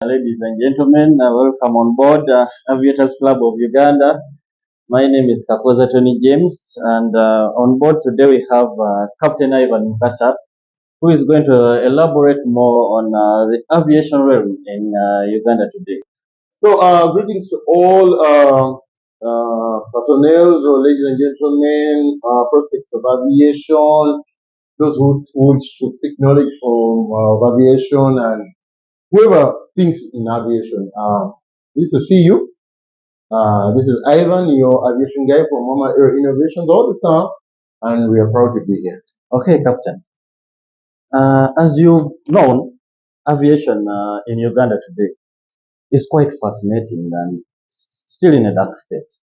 Ladies and gentlemen, welcome on board Aviators Club of Uganda. My name is Kakoza Tony James, and on board today we have Captain Ivan Mukasa, who is going to elaborate more on the aviation realm in Uganda today. So, greetings to all personnel, so ladies and gentlemen, prospects of aviation, those who wish to seek knowledge from aviation, and whoever thinks in aviation. This is see you. This is Ivan, your aviation guy from Mama Air Innovations all the time, and we are proud to be here. Okay, Captain. As you've known, aviation in Uganda today is quite fascinating and still in a dark state.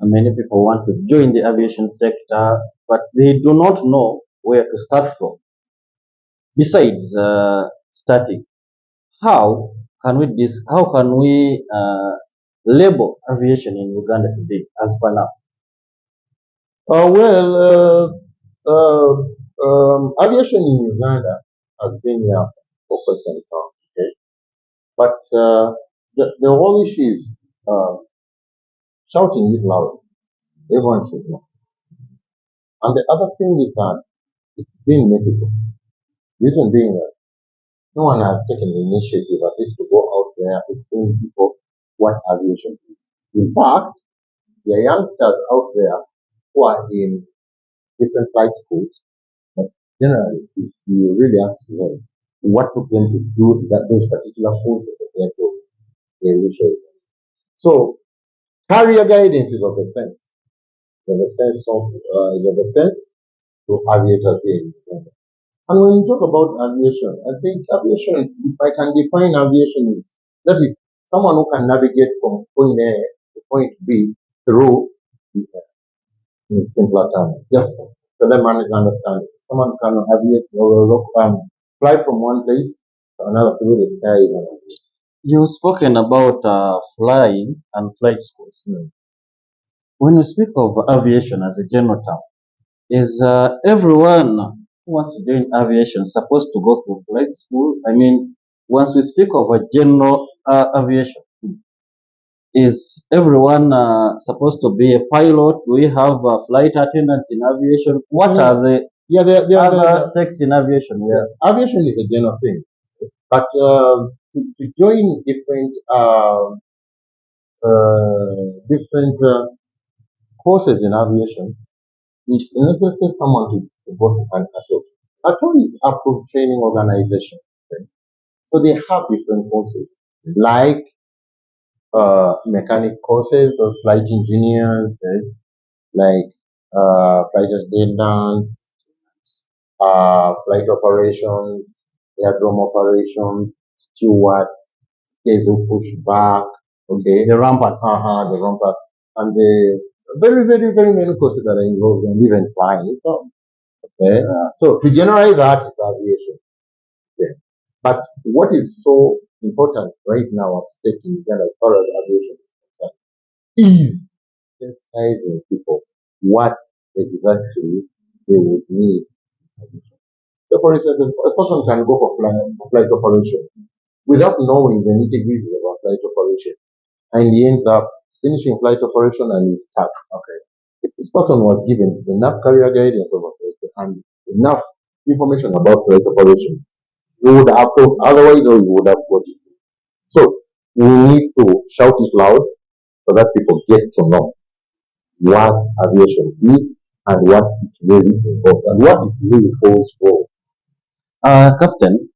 Many people want to join the aviation sector, but they do not know where to start from. Besides starting, how can we label aviation in Uganda today as per now? Aviation in Uganda has been here for quite some time, okay? But the whole issue is shouting it loud. Everyone should know. And the other thing is that it's been mythical. Reason being that no one has taken the initiative at least to go out there explain to people what aviation is. In fact, there are youngsters out there who are in different flight schools, but generally, if you really ask them what took them to do those particular courses at the airport, they will show you. So, carrier guidance is of the sense. Is of the sense to aviators here in Uganda. And when you talk about aviation, I think aviation, if I can define aviation, that is someone who can navigate from point A to point B through the air, in simpler terms. Just for them to understand. Someone can aviate or fly from one place to another through the sky is an aviation. You've spoken about flying and flight schools. When we speak of aviation as a general term, is everyone who wants to join aviation supposed to go through flight school? I mean, once we speak of a general aviation, is everyone supposed to be a pilot? Do we have flight attendants in aviation? What are the other stakes in aviation? Yes, aviation is a general thing, but to join different courses in aviation, it necessitates someone to go to an ATO. ATO is Approved Training Organization. Okay? So they have different courses, like mechanic courses, or flight engineers, like flight attendants, flight operations, aerodrome operations, steward, guys who push back, okay, The rampers. the rampers, and the very, very, very many courses that are involved in even flying. So, okay, so to generate that is aviation. Okay. But what is so important right now at stake in Uganda as far as aviation is concerned is sensitizing people what exactly they would need in aviation. So, for instance, a person can go for flight operations without knowing the nitty-gritty about flight operation, and he ends up finishing flight operation and is stuck. Okay. If this person was given enough career guidance about flight and enough information about flight operation, he would have thought otherwise or he would have got it. So we need to shout it loud so that people get to know what aviation is and what it really involves and what it really goes for. Captain,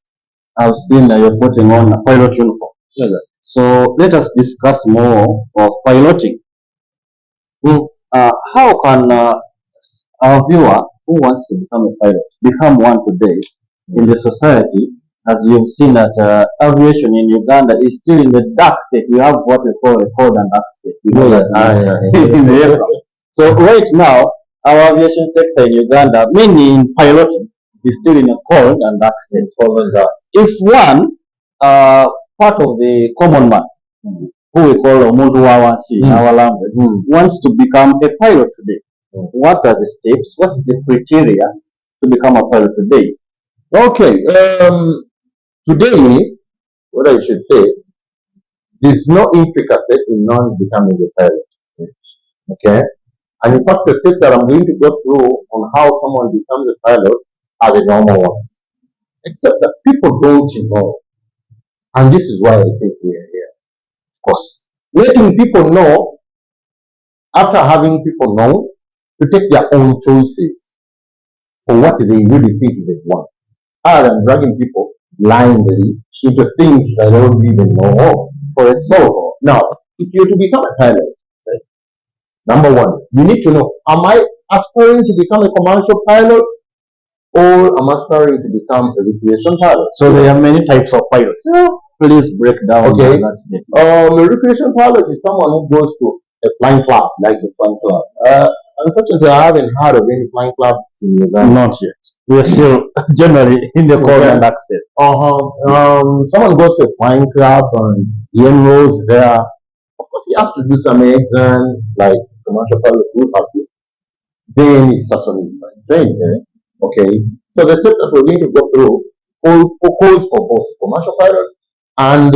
I've seen you're putting on a pilot uniform. Yeah. So let us discuss more of piloting. How can our viewer who wants to become a pilot become one today in the society? As you've seen that aviation in Uganda is still in the dark state. We have what we call a cold and dark state. In the aircraft. So right now, our aviation sector in Uganda, mainly in piloting, is still in a cold and dark state. If one part of the common man, who we call Omuntu Wawansi in our language, wants to become a pilot today, what are the steps? What is the criteria to become a pilot today? Okay. Today, what I should say, there's no intricacy in non becoming a pilot. Okay? And in fact, the steps that I'm going to go through on how someone becomes a pilot are the normal ones. Except that people don't know. And this is why I think we are here. Of course. Letting people know, after having people know, to take their own choices for what they really think they want, rather than dragging people blindly into things they don't even know. For example, now, if you're to become a pilot, right, number one, you need to know, am I aspiring to become a commercial pilot or am I aspiring to become a recreation pilot? So there are many types of pilots. Yeah. Please break down Okay. that statement. A recreation pilot is someone who goes to a flying club, like the flying club. Unfortunately, I haven't heard of any flying clubs in Uganda. Not yet. We are still generally in the cold and dark state. Someone goes to a flying club and he enrolls there. Of course, he has to do some exams, like commercial pilots would have to. Then he starts on his training. Okay. So the step that we're going to go through calls for both commercial pilot and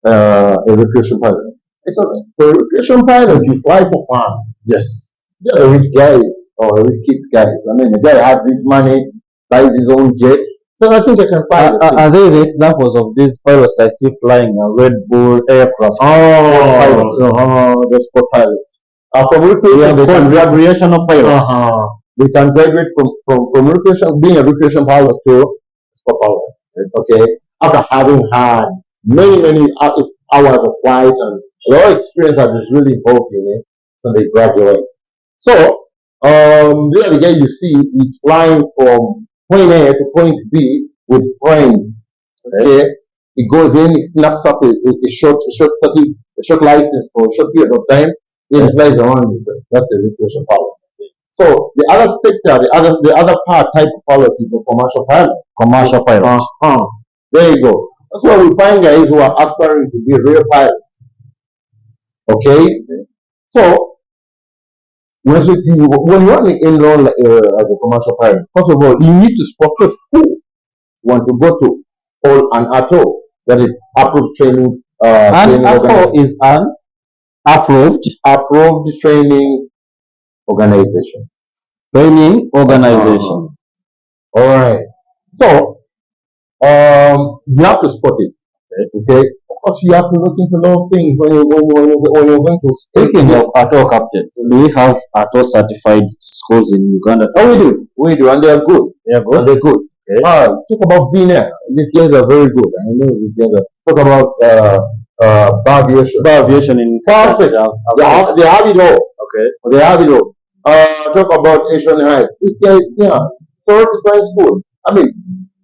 a recreation pilot. It's okay. For a recreation pilot, you fly for fun. Yes. They're the rich guys or rich kids guys. I mean, the guy has his money, buys his own jet. So I think I can fly. Are they the examples of these pilots I see flying a Red Bull aircraft? Pilots. The sport pilots. From recreational pilots. They can graduate from recreation, being a recreation pilot to sport pilot. Okay. After having had many hours of flight and a lot of experience that is really involved in it, so they graduate. So there the guy you see is flying from point A to point B with friends. Okay. He goes in, he snaps up a short license for a short period of time, then he flies around with it. That's a recreation pilot. So the other sector, the other part type of pilot is a commercial pilot. Commercial pilot. There you go. That's why we find guys who are aspiring to be real pilots. Okay? So when you want to enroll as a commercial pilot, first of all, you need to spot a school you want to go to, or an ATO, that is approved training. And ATO is an approved training organization. Training organization. All right. So you have to spot it. Okay. Of course, you have to look into a lot of things when you're going to. Speaking of ATO, Captain, do we have ATO certified schools in Uganda? Oh, we do, and they are good. They are good. And they're good. Okay. Talk about VNet. These guys are very good. I know these guys are. Talk about Aviation in perfect. They have it all. Okay. They have it all. Talk about Asian Heights. These guys, yeah, certified school. I mean,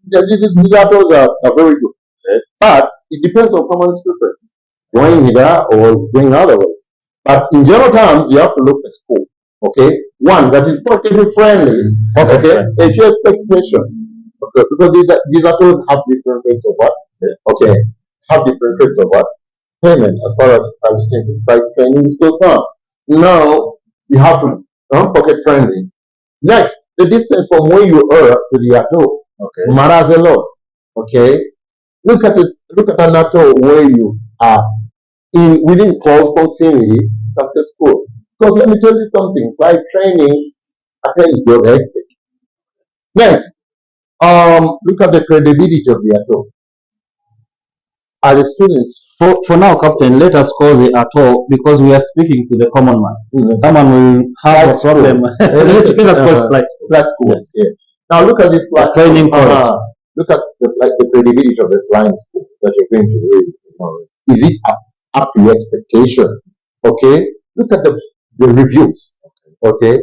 these ATOs are very good. Okay. But it depends on someone's preference, going here or going otherwise. But in general terms, you have to look at school. Okay, one that is pocket friendly. Okay, at your expectation. Okay, because these ATOs have different rates of what? Okay, have different rates of what? Payment as far as private training is concerned. Now you have to pocket friendly. Next, the distance from where you are to the ATO matters a lot. Okay, look at an ATO where you are within close proximity. That's a school. Because let me tell you something, flight training at times goes hectic. Next, look at the credibility of the ATO. Are the students? For now, Captain, let us call the ATO because we are speaking to the common man. Someone will have a problem. Let us call flight school. Flight school. Yes. Yeah. Now look at this flight training college. Look at the credibility of the flying school that you're going to read. Is it up to your expectation? Okay. Look at the reviews. Okay.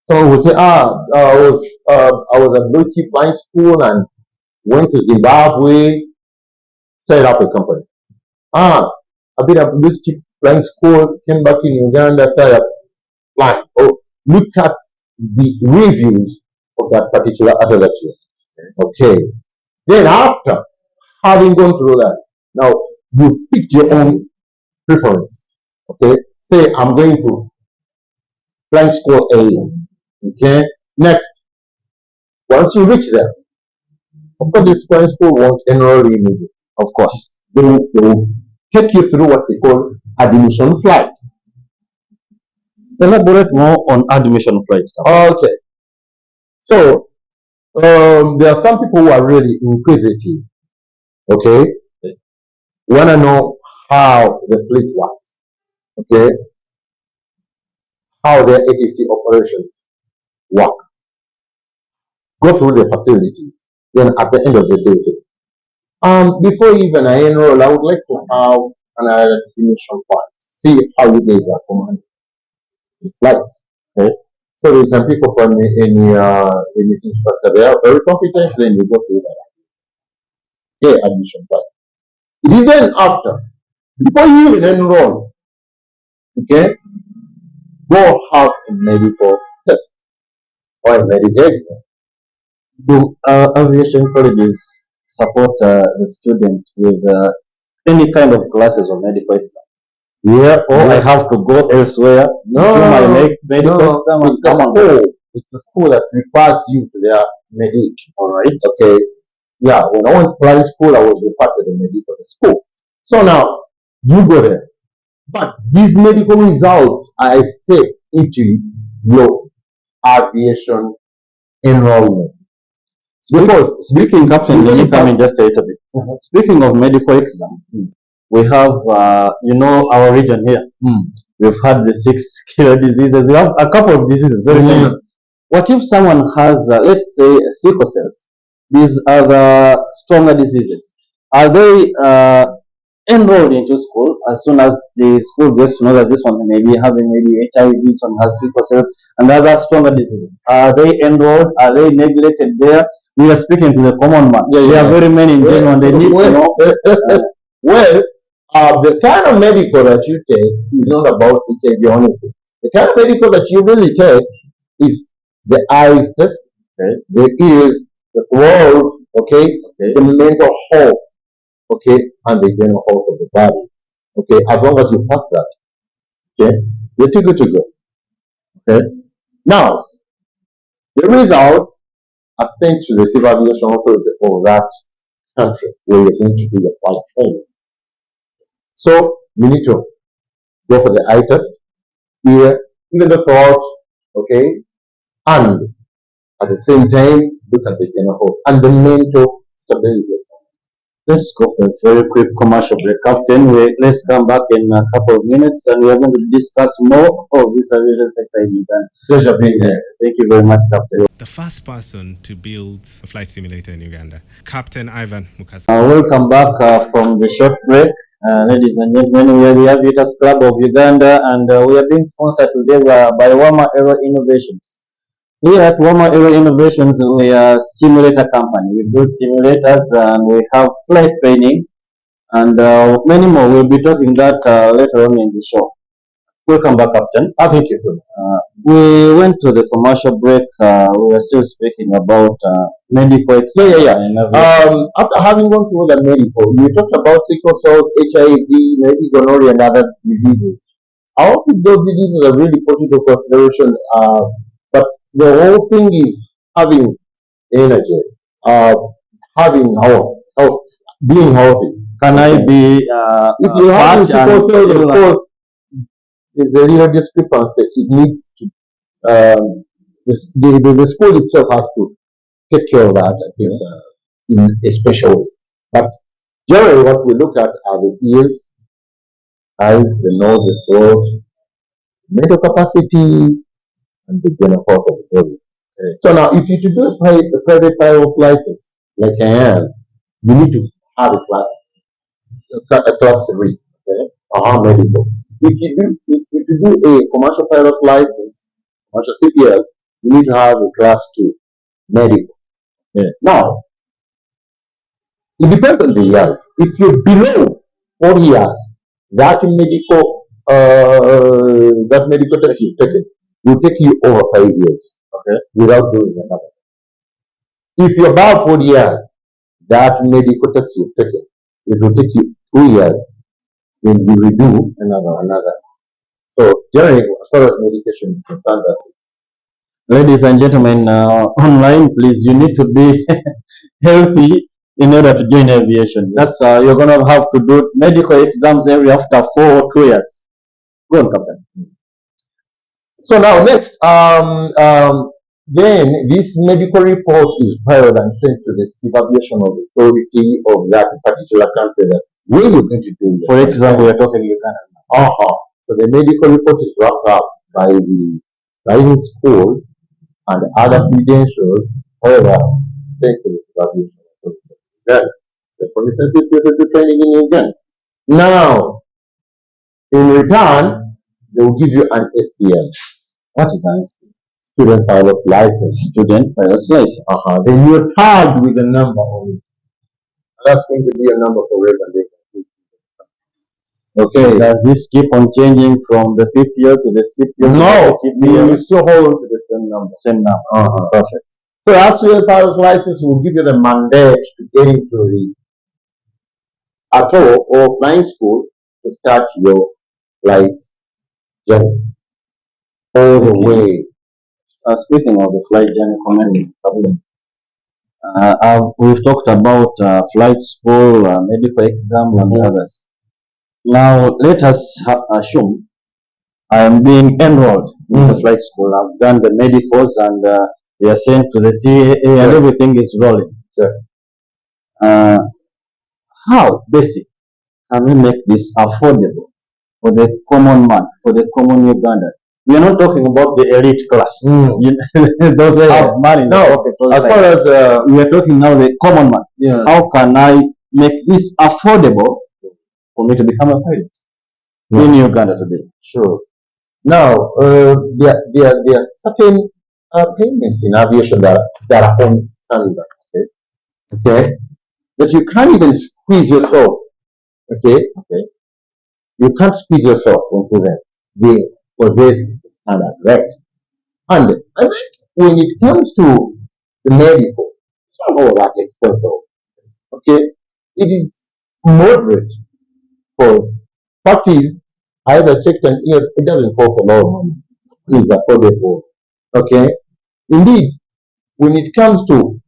Someone will say, I was at Blue Chip Flying School and went to Zimbabwe, set up a company. I've been at Blue Chip Flying School, came back in Uganda, set up flying. Oh, look at the reviews of that particular attitude. Okay. Then after having gone through that, now you pick your own preference. Okay. Say I'm going to flying school A. Okay. Next, once you reach there, of course, this flying school won't enroll you immediately. Of course. they will take you through what they call admission flight. Elaborate more on admission flights. Okay. So, there are some people who are really inquisitive. Okay. Want to know how the fleet works. Okay. How their ATC operations work. Go through the facilities. Then at the end of the day, say, before even I enroll, I would like to have an admission flight. See how you guys are commanding the flights. Okay. So you can pick up on any instructor. They are very competent, then you go through that. Okay, admission flight. Even after, before you even enroll, okay, go have a medical test or a medical exam. Do aviation colleges support the student with any kind of classes or medical exam? Yeah, Or I have to go elsewhere no, do my medical no, exam it's and the come on. school. It's the school that refers you to their medic. All right. Okay. Yeah, when I went to private school, I was referred to the medic of the school. So now you go there. But these medical results are a step into your aviation enrollment. Speaking, Captain, let me come in just a little bit. Speaking of medical exam, we have, our region here. We've had the 6 killer diseases. We have a couple of diseases, very many. What if someone has, let's say, sickle cells? These are the stronger diseases. Are they enrolled into school as soon as the school gets to know that this one may be having maybe HIV, this one has sickle cells, and other stronger diseases? Are they enrolled? Are they neglected there? We are speaking to the common man. There are very many in and they need to know. The kind of medical that you take is not about HIV only. The kind of medical that you really take is the eyes test, the ears, the throat, the mental health, and the general health of the body. Okay, as long as you pass that, you're too good to go. Okay. Now, the results are sent to the Civil Aviation Authority of that country where you're going to do your flight training. So you need to go for the eye test, ear, even the throat, and at the same time look at the general health and the mental stability. Let's go for a very quick commercial break, Captain. Let's come back in a couple of minutes and we are going to discuss more of this aviation sector in Uganda. Pleasure being here. Thank you very much, Captain. The first person to build a flight simulator in Uganda, Captain Ivan Mukasa. Welcome back from the short break. Ladies and gentlemen, we are the Aviators Club of Uganda and we are being sponsored today by Wama Aero Innovations. Here at Wama Aero Innovations, we are a simulator company. We build simulators and we have flight training and many more. We'll be talking that later on in the show. Welcome back, Captain. Thank you, sir. We went to the commercial break. We were still speaking about medical. After having gone through the medical, you talked about sickle cells, HIV, maybe gonorrhea, and other diseases. I don't think those diseases are really put into consideration, but the whole thing is having energy, having health, being healthy. Can I be? If you have sickle cells, of course, there's a little discrepancy. It needs to. The school itself has to take care of that, I think, in a special way. But generally, what we look at are the ears, eyes, the nose, the throat, mental capacity, and the general health of the body. So now, if you to do a private pilot license, like I am, you need to have a class 3, medical. If you do a commercial pilot license, commercial C.P.L, you need to have a class 2 medical. Now, it depends on the years. If you're below 4 years, that medical test you've taken will take you over 5 years, without doing another. If you're above 4 years, that medical test you've taken, it will take you 2 years. Then you redo another. So generally, as far as medication is concerned, that's it. Ladies and gentlemen, online, please, you need to be healthy. in order to join aviation. That's you're gonna have to do medical exams every after 4 or 2 years. Go on, Captain. So now next, then this medical report is filed and sent to the civil aviation authority of that particular country that where you're going to do. For example, we're talking Uganda. So the medical report is wrapped up by the driving school and other credentials, however, sent to the civil aviation authority. Then, so for instance, if you're to do training in Uganda, now in return, they will give you an SPL. What is an SPL? Student pilot's license. Student pilot's license. Then you're tagged with a number on it. That's going to be a number forever and ever. Okay. Does this keep on changing from the P.P.L to the C.P.L? No, you still hold on to the same number. Same number. Perfect. So that student pilot's license will give you the mandate to get into the ATO or flying school to start your flight journey all the way. Speaking of the flight journey commencing, we've talked about flight school, medical exam, and others. Now, let us assume I am being enrolled in the flight school. I've done the medicals and they are sent to the CAA and everything is rolling. How basic can we make this affordable for the common man, for the common Ugandan? We are not talking about the elite class. Those who have money. No, okay. So as far as we are talking now the common man. Yeah. How can I make this affordable for me to become a pilot in Uganda today? Sure. Now, there are certain payments in aviation that are on standard. Okay, that you can't even squeeze yourself. Okay. You can't squeeze yourself into them. They possess the standard rate. And I think when it comes to the medical, it's not all that expensive. Okay, it is moderate because fact is, I either checked and it doesn't cost a lot of money. It is affordable. Okay, indeed, when it comes to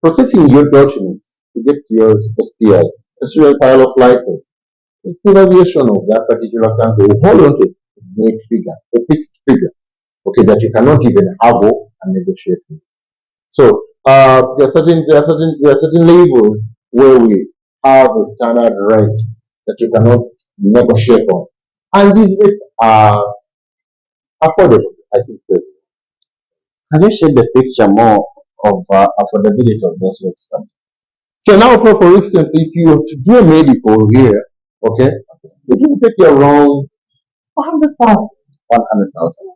processing your documents to get your SPL, student pilot's license, the civil aviation of that particular country will hold on to a net figure, a fixed figure, okay, that you cannot even haggle and negotiate with. So there are certain levels where we have a standard rate that you cannot negotiate on, and these rates are affordable. I think. Can you share the picture more of affordability of those rates? So now, for instance, if you were to do a medical here, okay, it will take you around 100,000. 100,000.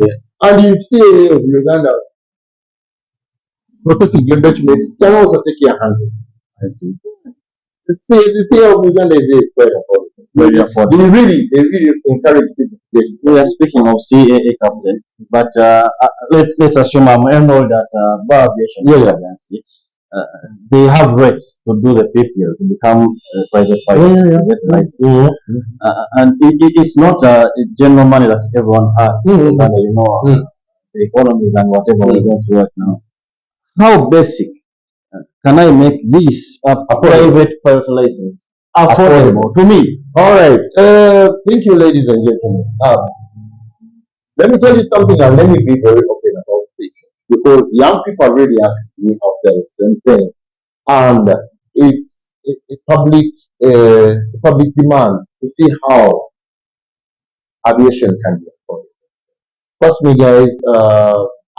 Yeah. And you see of Uganda processing your documents, it can also take you 100. I see. The CEO of Uganda is quite affordable. Very affordable. They really encourage people to get it. We are speaking of CAA captain, but let's assume I'm enrolled at Aviation Agency. They have rates to do the P.P.L to become a private pilot to get license. And it's not general money that everyone has. The economies and whatever we're going through right now. How basic can I make this a private pilot license affordable to me? All right. Thank you, ladies and gentlemen. Let me tell you something, and let me be very open about this, because young people are really asking me out there the same thing, and it's a public demand to see how aviation can be afforded. Trust me, guys.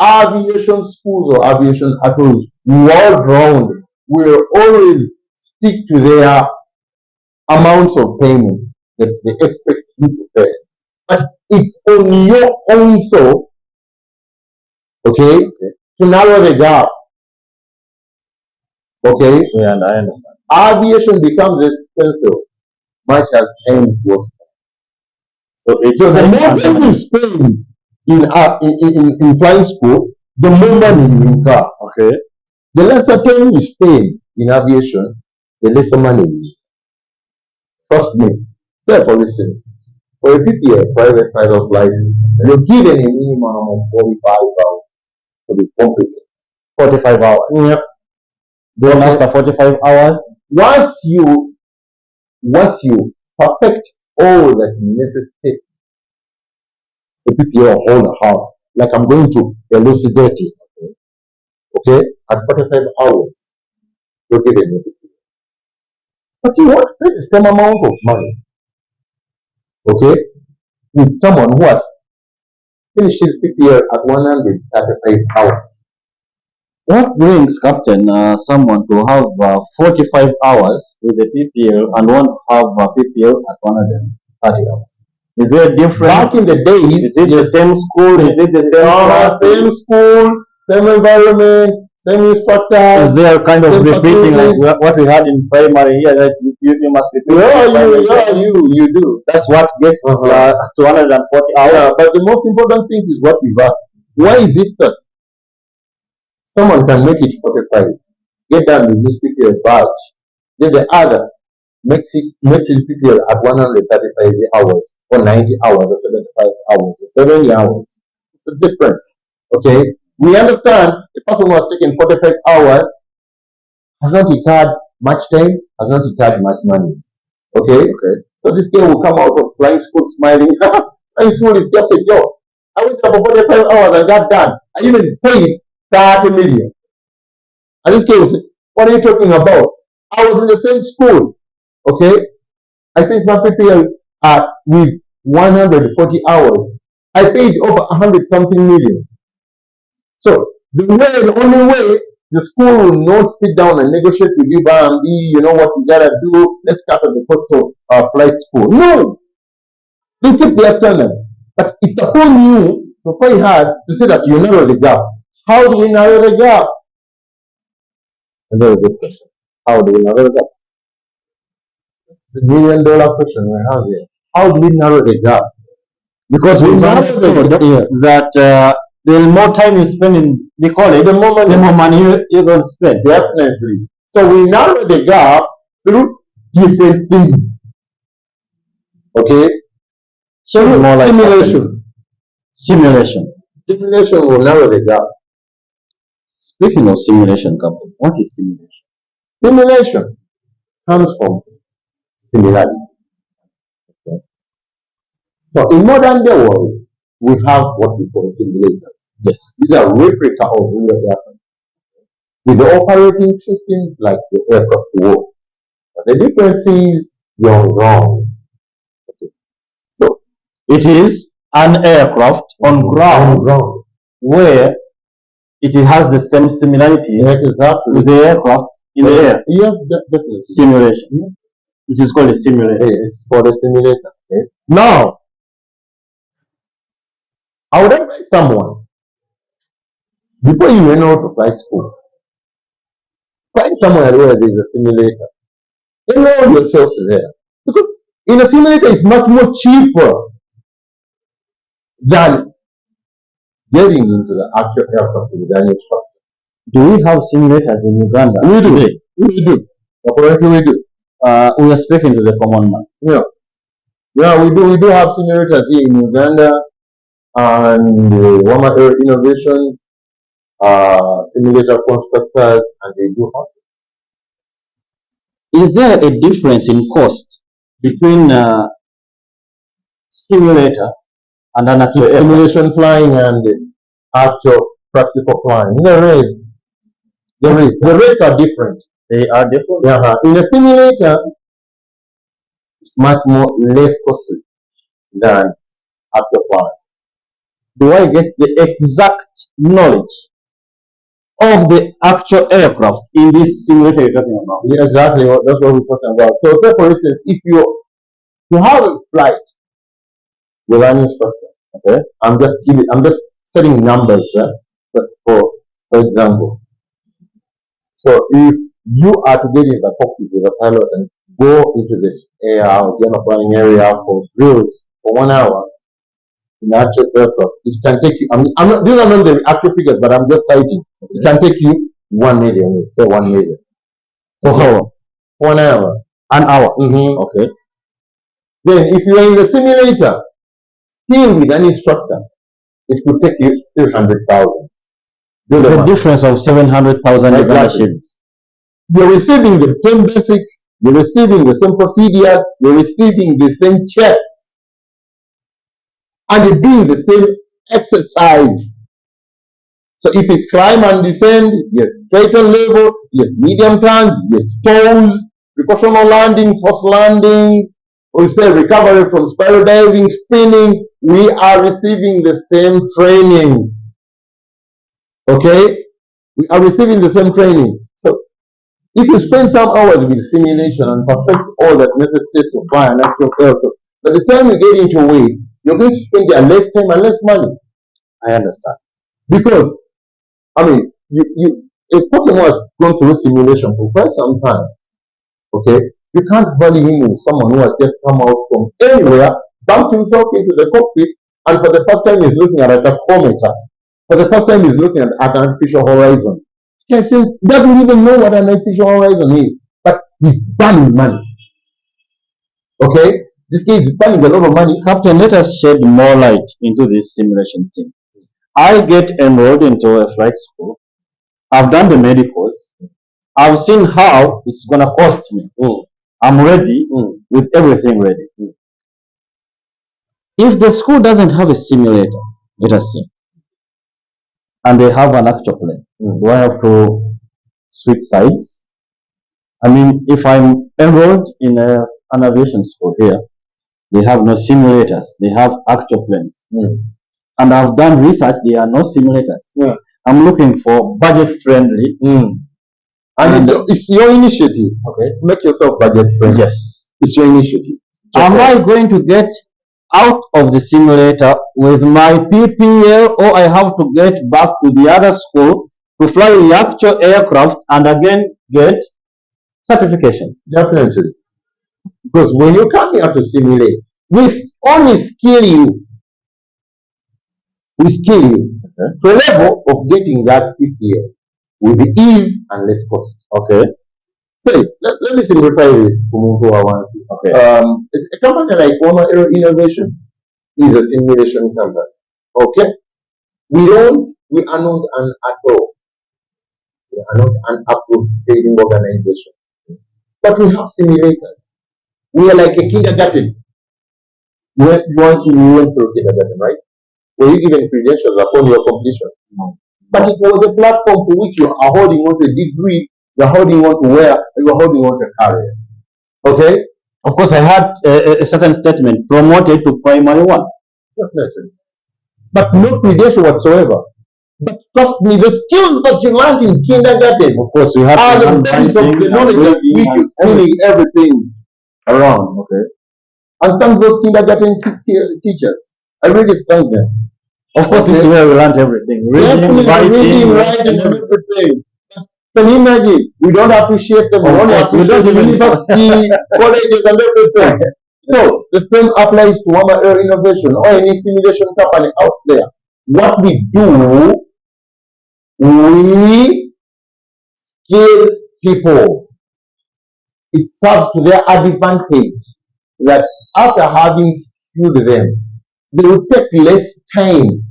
Aviation schools or aviation academies world round will always stick to their amounts of payment that they expect you to pay. But it's on your own self, okay, to narrow the gap. Okay? Yeah, and I understand. Aviation becomes expensive, much as time goes on. So the more time you spend in flying school, the more money you incur. Okay. The lesser time you spend in aviation, the lesser money you need. Trust me. Say for instance, for a P.P.L private pilot's license, you're given a minimum of 45 hours to be competent. 45 hours. Yep. Then Okay. after 45 hours, Once you perfect all that necessitates the PPL whole half, like I'm going to elucidate it, okay, at 45 hours, you're given it. But you won't pay the same amount of money, okay, with someone who has finished his PPL at 135 hours. what brings, Captain, someone to have 45 hours with the PPL and want to have a PPL at 130 hours? Is there a difference? Back in the days, Is it the same school? Is it the same class? same school, same environment, same instructors. Is there kind of same repeating like facilities? what we had in primary here that you must repeat? You do. That's what gets Uh-huh. 240 hours. Yeah, but the most important thing is what we've asked. Why is it that someone can make it 45, get done with this PPL badge, then the other makes his PPL at 135 hours, or 90 hours, or 75 hours, or 70 hours? It's a difference. Okay? We understand the person who has taken 45 hours has not incurred much time, has not incurred much money. Okay? So this guy will come out of flying school smiling. Flying school is just a joke. I went there for 45 hours and got done. I even paid 30 million. And this guy will say, what are you talking about? I was in the same school. Okay? I finished my PPL with 140 hours. I paid over 100 something million. So the only way the school will not sit down and negotiate with you, and you know what we gotta do, let's cut on the cost of flight school. No! They keep their standards. But it's upon you to fight hard to say that you narrow the gap. How do we narrow the gap? A very good question. How do we narrow the gap? The $1 million question we have here. How do we narrow the gap? Because we narrow the gap that the more time you spend in the college, the more money you're going to spend. Definitely. So we narrow the gap through different things. Okay? So more like simulation. Simulation will narrow the gap. Speaking of simulation, Captain, what is simulation? Simulation comes from similarity. Okay. So in modern day world, we have what we call simulators. Yes. These are replica of real aircraft with the operating systems like the aircraft work. But the difference is you're wrong. Okay. So it is an aircraft on ground where it has the same similarities with the aircraft in the air. Yes, definitely. Simulation. Yeah. It is called a simulator. It's called a simulator. Okay. Now, I would advise someone, before you enroll to flight school, find somewhere where there is a simulator. Enroll yourself there. Because in a simulator, it's much more cheaper than getting into the actual aircraft with an instructor. Do we have simulators in Uganda? We do. We do. Apparently we do. We are speaking to the common man. Yeah. Yeah, we do. We do have simulators here in Uganda, and Wama Air Innovations, simulator constructors, and they do have. Is there a difference in cost between simulator and an actual simulation flying and actual practical flying? There is. The rates are different. They are different. Yeah. In a simulator, it's much more less costly than actual flying. Do I get the exact knowledge of the actual aircraft in this simulator you're talking about? Yeah, exactly. That's what we're talking about. So, say for instance, if you have a flight with an instructor, okay, I'm just setting numbers for example. So if you are to get in the cockpit with a pilot and go into this air or general flying area for drills for 1 hour in actual aircraft, it can take you. These are not the actual figures, but I'm just citing. Okay. It can take you 1 million. Let's say 1 million. For how long? 1 hour. An hour. Okay. Then if you are in the simulator, still with an instructor, it could take you 300,000. There's a difference of 700,000 shillings. You're receiving the same basics, you're receiving the same procedures, you're receiving the same checks, and you're doing the same exercise. So if it's climb and descend, yes, straight and level, yes, medium turns, yes, toes, precautional landing, forced landings, we say recovery from spiral diving, spinning, we are receiving the same training. Okay? We are receiving the same training. So if you spend some hours with simulation and perfect all that necessary to fly an actual aircraft, by the time you get into weight, you're going to spend less time and less money. I understand. Because, I mean, a person who has gone through simulation for quite some time, okay, you can't value him with someone who has just come out from anywhere, bumped himself into the cockpit, and for the first time he's looking at a tachometer. For the first time he's looking at an artificial horizon. He doesn't even know what an artificial horizon is, but he's burning money. Okay? This guy is burning a lot of money. Captain, let us shed more light into this simulation thing. I get enrolled into a flight school. I've done the medicals. I've seen how it's going to cost me. I'm ready with everything ready. If the school doesn't have a simulator, let us say, and they have an actual plane, do I have to switch sides? I mean, if I'm enrolled in an aviation school here, they have no simulators, they have actual planes. And I've done research, there are no simulators. I'm looking for budget friendly. And it's your initiative, okay, to make yourself budget friendly. Yes. It's your initiative. Am I going to get out of the simulator with my P.P.L, or I have to get back to the other school to fly the actual aircraft and again get certification? Definitely. Because when you come here to simulate, we only skill you. We skill you to a level of getting that P.P.L with ease and less cost. Okay. Say, let me simplify this. Okay. A company like Oma Aero Innovation is a simulation company. Okay? We are not an ATO. We are not an approved trading organization. But we have simulators. We are like a kindergarten. You went through kindergarten, right? Were you given credentials upon your completion? No. But it was a platform for which you are holding on to a degree, you are holding on to where you are holding on to a career. Okay? Of course, I had a certain statement promoted to primary one. Definitely. But no credential whatsoever. But trust me, the skills that you learned in kindergarten, of course, we have are the basis of the knowledge that we can spinning everything around. Okay? And thank those kindergarten teachers. I really thank them. Of course, this is where we learned everything. Reading, writing, and everything. Can you imagine? We don't appreciate them. We only appreciate the university, colleges, and everything. So the same applies to Wama Air Innovation or any simulation company out there. What we do, we skill people. It serves to their advantage that after having skilled them, they will take less time.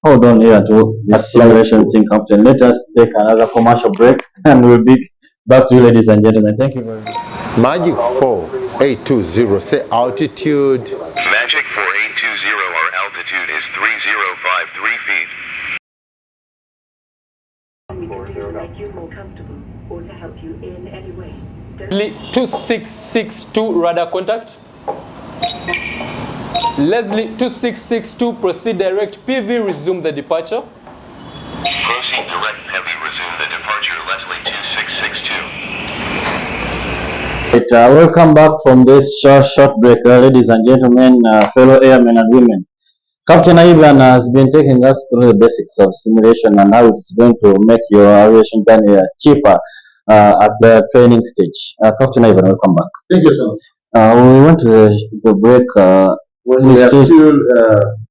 Hold on here to this simulation thing, Captain. Let us take another commercial break and we'll be back to you, ladies and gentlemen. Thank you very much. Magic 4820, say altitude. Magic 4820, our altitude is 3053 feet. To make you more comfortable or to help you in any way. 2662 radar contact. Leslie 2662, proceed direct. PV, resume the departure. Proceed direct, heavy, resume the departure. Leslie 2662. Welcome back from this short break, ladies and gentlemen, fellow airmen and women. Captain Ivan has been taking us through the basics of simulation and how it's going to make your aviation journey cheaper at the training stage. Captain Ivan, welcome back. Thank you, sir. We went to the break when we are still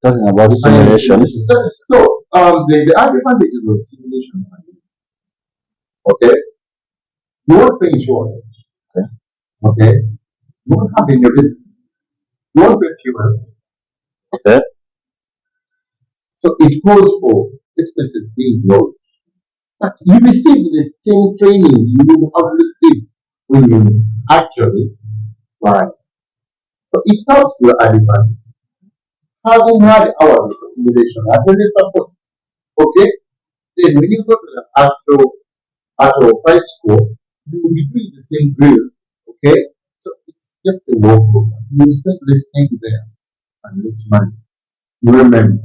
talking about simulation. So, the advantages of simulation, okay? You won't pay insurance, okay? You won't have any risk. You won't pay fuel, okay? So it calls for expenses being low. But you receive the same training you would have received when you actually fly. So it sounds to your advantage. Having had our simulation, as a suppose, okay, then when you go to the actual flight school, you will be doing the same drill, okay? So it's just a walk. You spend less time there and less money. You remember,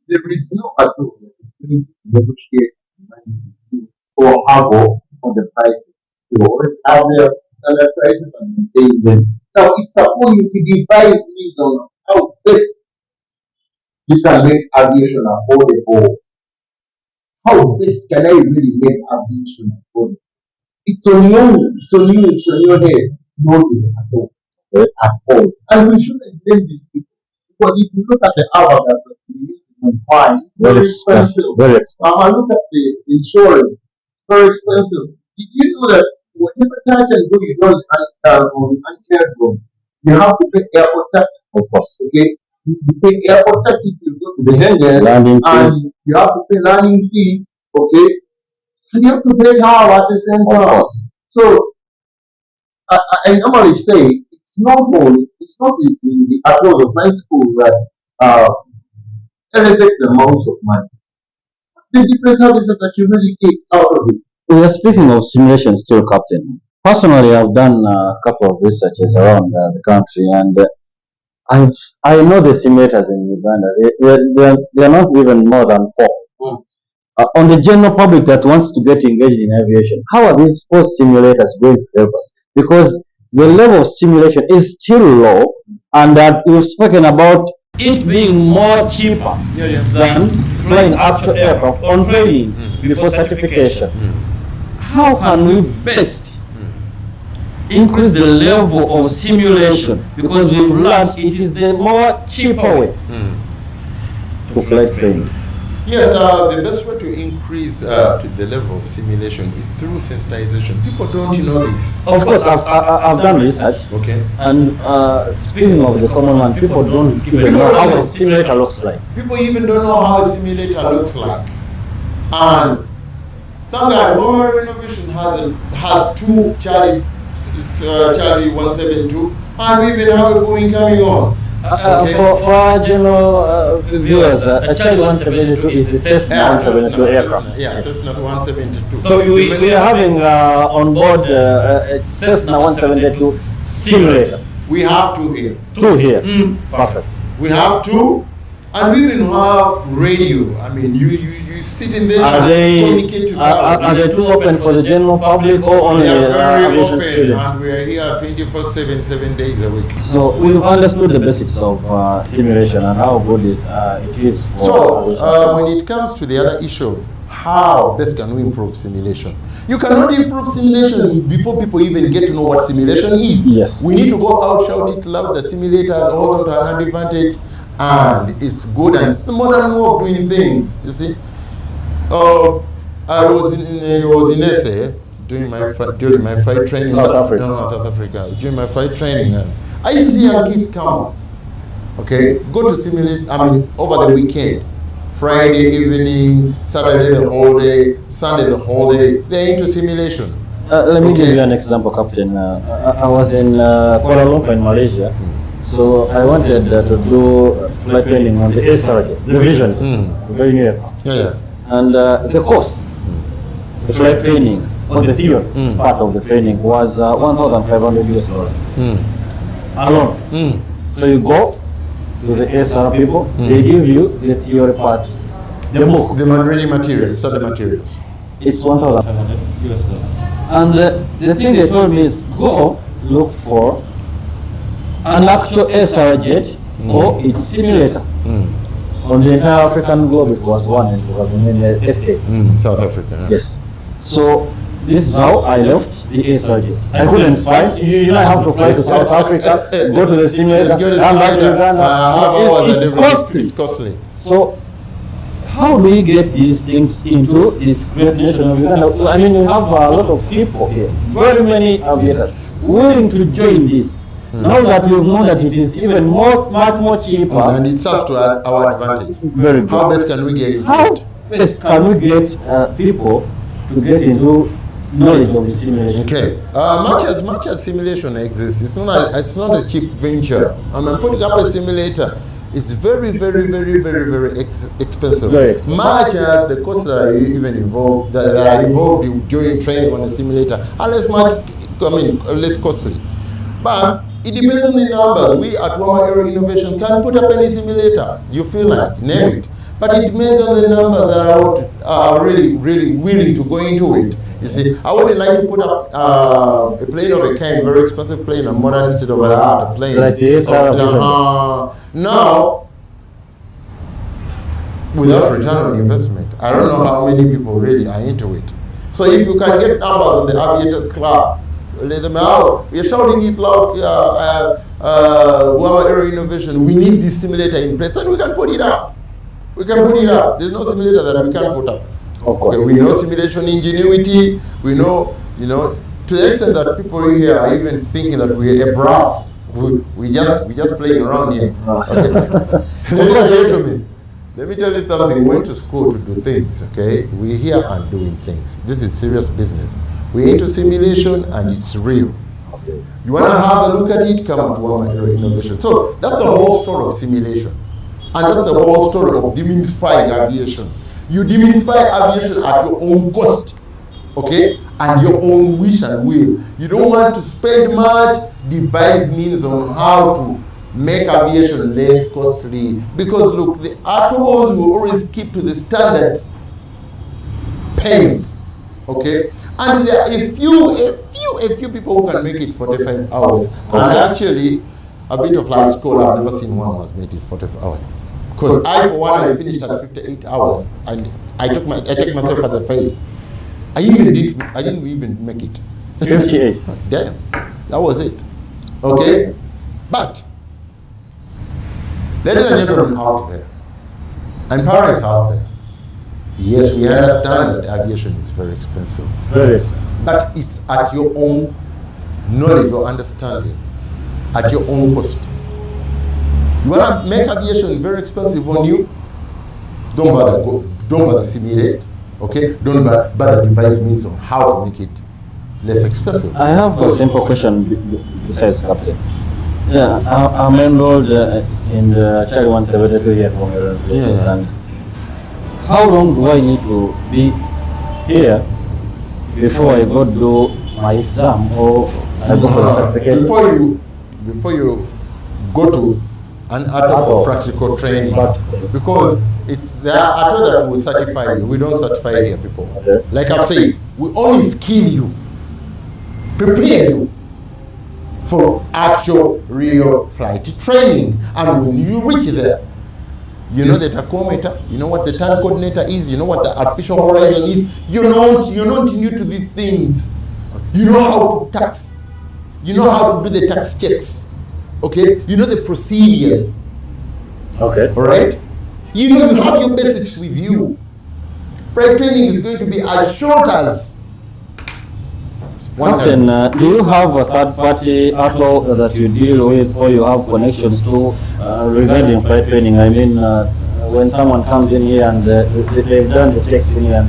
there is no adult that is going to negotiate money or haggle on the prices. You already have their standard prices and maintain them. Now it's upon you to devise means on how best you can make aviation affordable. How best can I really make aviation affordable? It's on you, it's on your head, not in the at all. And we shouldn't blame these people. Because if you look at the Aviators that we use to fly, it's very expensive. Very expensive. Look at the insurance, very expensive. Did you know that whatever touch and go you don't on an airport, you have to pay airport tax? Of course. Okay? You pay airport tax if you go to the hangar, Landing and fees. you have to pay landing fees, okay? And you have to pay tower at the same Of time. course. So I normally say it's not the applause of high school that elevate the amounts of money. The different services that you really get out of it. We are speaking of simulation still, Captain. Personally, I've done a couple of researches around the country, and I know the simulators in Uganda. They are not even more than 4. On the general public that wants to get engaged in aviation, how are these 4 simulators going to help us? Because the level of simulation is still low, and that we've spoken about it being more cheaper than flying actual aircraft on training before certification. How can we best increase the level of simulation? Because we've learned it is the more cheaper way to fly training. Yes, the best way to increase to the level of simulation is through sensitization. People don't know this. Of course, I've done research. Okay. And speaking of the common man, people don't even know how a simulator looks like. People even don't know how a simulator looks like. And thank God, Home Renovation has 2 Charlie 172, and we even have a Boeing coming on. For our general viewers, a Charlie 172 is the Cessna 172 aircraft. Yeah, Cessna 172. So we are having on board a Cessna 172 simulator. We have 2 here. 2 here. Perfect. We have 2, and we even have radio. I mean, you sit in there Are and communicate to are they 2 open for the general public or only They are very aviation open, students? and we are here 24/7, 7 days a week. So we've understood the basics of simulation and how good it is for So, when it comes to the other issue of how best can we improve simulation, you cannot improve simulation before people even get to know what simulation is. Yes. We need to go out, shout it loud, the simulators hold on to an advantage, and it's good, and it's the modern way of doing things, you see. I was in SA during my flight training. South Africa. No, South Africa. During my flight training, I used to see young kids come, okay, go to simulate. I mean, over the weekend, Friday evening, Saturday the whole day, Sunday the whole day. They're into simulation. Let me give you an example, Captain. I was in Kuala Lumpur in Malaysia, so I wanted to do flight training on the SRJ, the Vision, very new aircraft. Yeah. And the course, the flight training, or the theory part of the training was $1,500 alone. So you go to the SR people, they give you the theory part, the book. The really materials, study materials. It's $1,500. And the thing they told me is go look for an actual SR jet or its simulator. On the entire African globe, it was one, and it was in SK. South Africa. Yes. So this is how I left the SRJ. I couldn't find. You know, I have to fly to South Africa, go to the simulator, come back to Uganda. It's costly. It's costly. So how do we get these things into this great nation of Uganda? I mean, we have a lot of people here, very many aviators, willing to join this. Now that we've known that it is even much more cheaper. And it serves to our advantage. Very good. How best can we get into How it? best can we get people to get into knowledge of the simulation? Okay. Much as simulation exists, it's not a cheap venture. I mean, putting up a simulator, it's very expensive. Very expensive. Much as the costs that are even involved during training on a simulator are less costly. But it depends on the numbers. We at Wama Aero Innovation can put up any simulator you feel like, name it. But it depends on the numbers that are really willing to go into it. You see, I wouldn't like to put up a plane of a kind, very expensive plane, a modern state of the art plane. Like the now, without return on investment, I don't know how many people really are into it. So if you can get numbers on the Aviators Club, let them out. We are shouting it loud. Wama Aero Innovation, we need this simulator in place, and we can put it up. We can put it up. There's no simulator that we can't put up. Of course. Okay, we know simulation ingenuity. We know, to the extent that people here are even thinking that we're a bluff. We just playing around here. Okay. Ladies and gentlemen, let me tell you something. We went to school to do things. Okay, we're here and doing things. This is serious business. We're into simulation and it's real. Okay. You want to have a look at it? Come to Wama Aero Innovation. So that's the whole story of simulation. And that's the whole story of demystifying aviation. You demystify aviation at your own cost, okay? And your own wish and will. You don't want to spend much, devise means on how to make aviation less costly. Because look, the atolls will always keep to the standards payment, okay? And there are a few people who can make it 45 hours. And actually, a bit of flight school, I've never seen one who has made it 45 hours. Because I, for one, I finished at 58 hours, and I took myself as a fail. I didn't even make it. 58. Damn, that was it. Okay, but ladies and gentlemen out there, and parents out there, yes, we understand that aviation is very expensive. Very expensive. But it's at your own knowledge or understanding, at your own cost. You want to make aviation very expensive on you? Don't bother simulate, okay? Don't bother devise means on how to make it less expensive. I have a simple question besides Captain. Yeah, I'm enrolled in the Child 172 here from your university. Yeah. And how long do I need to be here before I go do my exam or I go for certification? Before you go to an ATO for practical training, because it's the ATO that will certify you. We don't certify here, people. Okay. Like I've said, we only skill you, prepare you for actual real flight training. And when you reach there, you know the tachometer, you know what the turn coordinator is, you know what the artificial horizon is. You're not new to these things. You know how to tax. You know how to do the tax checks. Okay, you know the procedures. Okay. All right. You know you have your basics with you. Flight training is going to be as short as one Captain, time. do you have a third-party ATO that you deal with or you have connections to regarding flight training? I mean, when someone comes in here and they've done the testing here and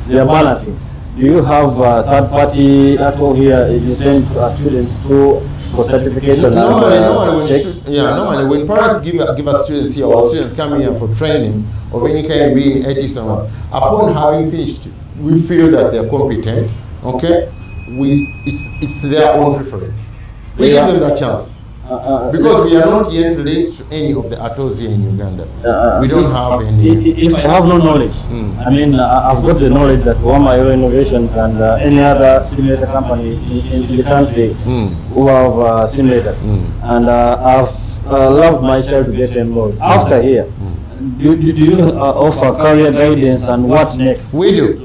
they are balancing, do you have a third-party ATO here you send students to for certification? Normally when parents give us students here, or students come here for training of any kind, being 80 someone, upon having finished, we feel that they're competent, okay? It's their own preference. We give them that chance. Because we are not yet linked to any of the ATOs here in Uganda. We don't have any. If I have no knowledge, I mean, I've got the knowledge that Wama Aero Innovations and any other simulator company in the country who have simulators. And I've loved my child to get enrolled. After here, do you offer career guidance and what next? We do.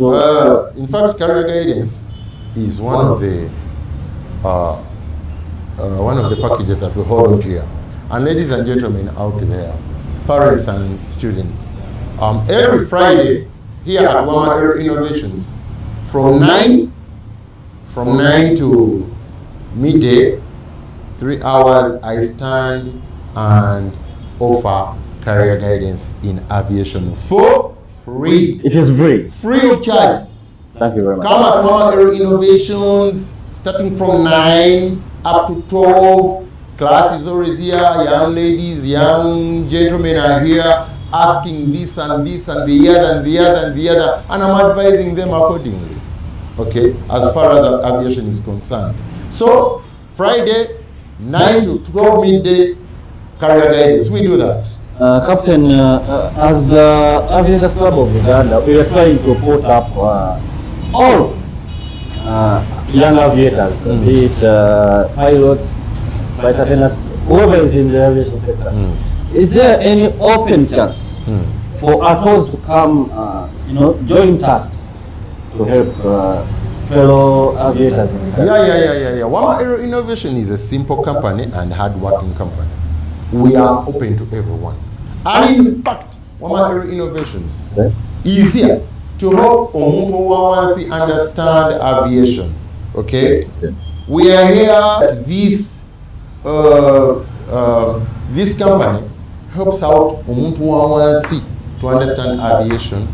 In fact, career guidance is one of the packages that we hold on here. And ladies and gentlemen out there, parents and students, every Friday here at Wama Aero Innovations, from 9 to midday, 3 hours, I stand and offer career guidance in aviation for free. It is free. Free of charge. Thank you very much. Come at Mama Aero Innovations, starting from 9 up to 12. Class is always here. Young ladies, young gentlemen are here asking this and this and the other and the other and the other, and I'm advising them accordingly. Okay, as far as aviation is concerned. So, Friday, 9 to 12 midday, career guidance. We do that. Captain, as the Aviators Club of Uganda, we are trying to put up all young aviators, be it pilots, flight attendants, whoever is in the aviation sector. Is there any open chance for ATOs to come, join tasks to help fellow aviators? Yeah. Wama Aero Innovation is a simple company and hard-working company. We are open to everyone. And in fact, Wama Aero Innovations is here to help Omuntu Wawansi understand aviation. Okay? We are here at this this company helps out Omuntu Wawansi to understand aviation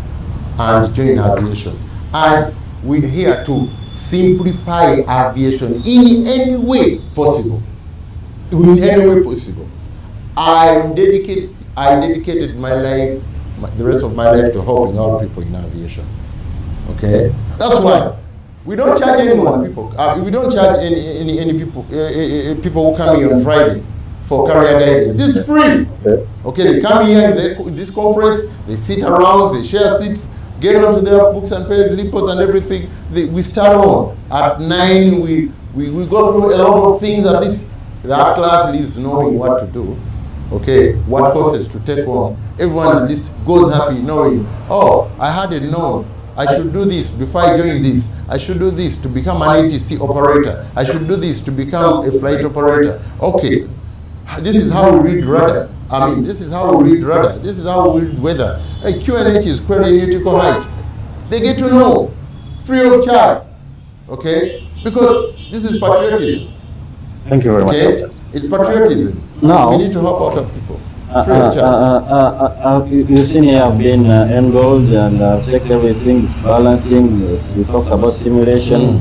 and join aviation. And we're here to simplify aviation in any way possible. In any way possible. I dedicated my life, the rest of my life, to helping out people in aviation. Okay, that's why we don't charge anyone. We don't charge any people. People who come here on Friday for career guidance. It's free. Okay, they come here in this conference. They sit around. They share seats. Get onto their books and pay reports and everything. We start on at 9. We go through a lot of things. At least that class leaves knowing what to do. Okay, what courses to take on. Everyone at least goes happy knowing, oh, I had it known. I should do this before I join this. I should do this to become an ATC operator. I should do this to become a flight operator. Okay, this is how we read radar. This is how we read radar. This is how we read weather. QNH is query nautical height. They get to know, free of charge. Okay, because this is patriotism. Thank you very much. Okay, it's patriotism. Now, we need to help out of people. Free of charge. You seem you have been enrolled and checked everything, is balancing. Yes, we talked about simulation.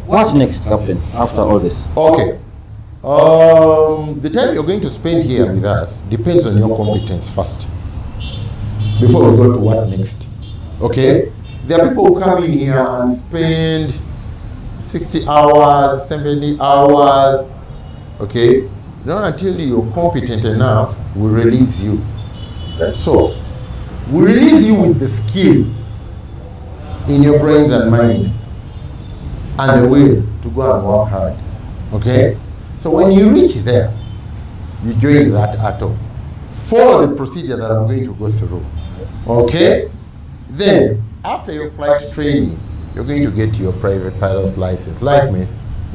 What next, Captain, after all this? Okay. The time you're going to spend here with us depends on your competence first, before we go to what next. Okay? There are people who come in here and spend 60 hours, 70 hours. Okay? Not until you're competent enough, we release you. So, we release you with the skill in your brains and mind and the will to go and work hard. Okay? So when you reach there, you join that ATO. Follow the procedure that I'm going to go through. Okay? Then, after your flight training, you're going to get your private pilot's license, like me.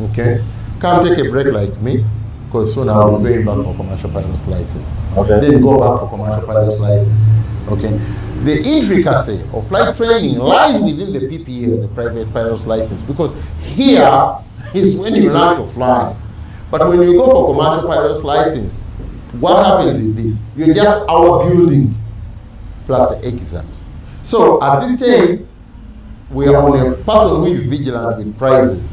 Okay? Come take a break like me, because soon I'll be going back for commercial pilot's license. Okay. Then go back for commercial pilot's license. Okay? The intricacy of flight training lies within the P.P.L, the private pilot's license, because here is when you learn to fly. But when you go for commercial pilot's license, what happens is this: you're just our building plus the exams. So at this time, we are on a person who is vigilant with prizes.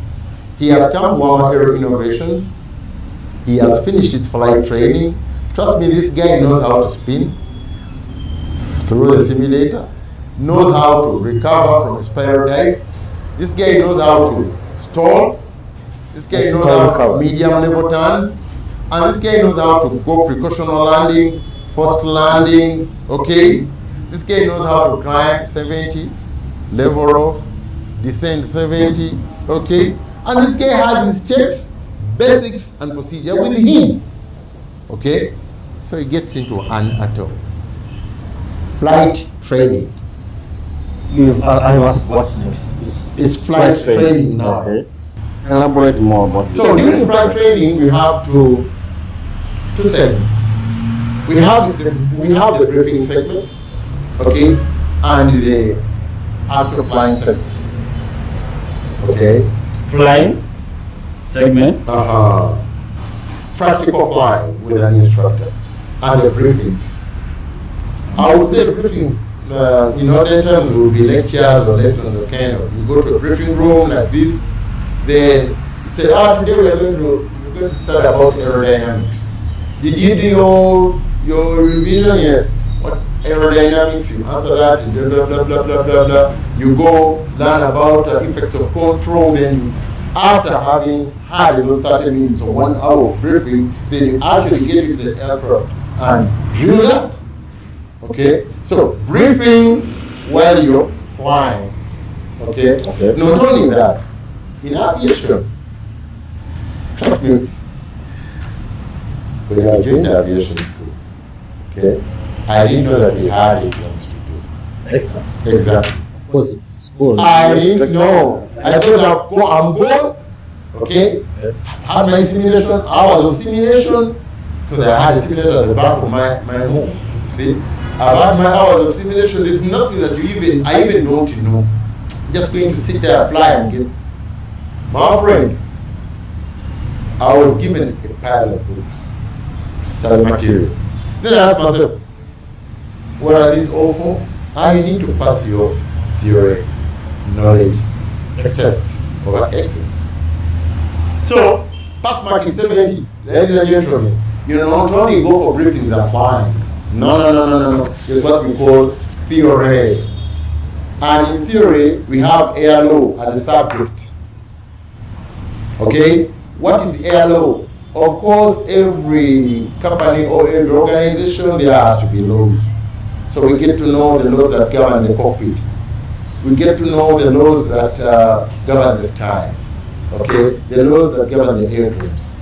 He has come to Wama Aero Innovations. He has finished his flight training. Trust me, this guy knows how to spin through the simulator, knows how to recover from a spiral dive. This guy knows how to stall. This guy knows how to medium level turns. And this guy knows how to go precautional landing, forced landings, okay? This guy knows how to climb 70, level off, descend 70, okay? And this guy has his checks, basics, and procedure with him, okay? So he gets into an ATO. Flight training. I was what's next? It's flight training now. Okay. Elaborate more about this. So during flight training, we have two segments. We have the briefing segment, okay, and the actual flying segment. Okay. Flying segment. Practical flying with an instructor, and the briefings. I would say briefings in other terms, it will be lectures or lessons or kind of. You go to a briefing room like this, then you say, today we're going to start about aerodynamics. Did you do your revision? Yes. What aerodynamics? You answer that, and blah, blah, blah, blah, blah, blah, blah. You go learn about effects of control, then you, after having had about 30 minutes or 1 hour of briefing, then you actually get into the aircraft and drill that. Okay? So, briefing while you're flying. Okay? Not only that, in aviation, trust me, when I joined aviation school, okay, I didn't know that we had exams to do. Exams. Exactly. Of course, it's school. I didn't know. I thought I'm going. Okay. Had my simulation, hours of simulation, because I had a simulator at the back of my home. See, I've had my hours of simulation. There's nothing that I even don't know. Just going to sit there, fly, and get. My friend, I was given a pile of books, study material. Then I asked myself, what are these all for? You need to pass your theory knowledge tests or exams. So, pass mark is 70, ladies and gentlemen. You not only go for briefings and flying. No. It's what we call theory. And in theory, we have air law as a subject. Okay? What is air law? Of course, every company or every organization, there has to be laws. So we get to know the laws that govern the cockpit. We get to know the laws that govern the skies. Okay? The laws that govern the airplanes.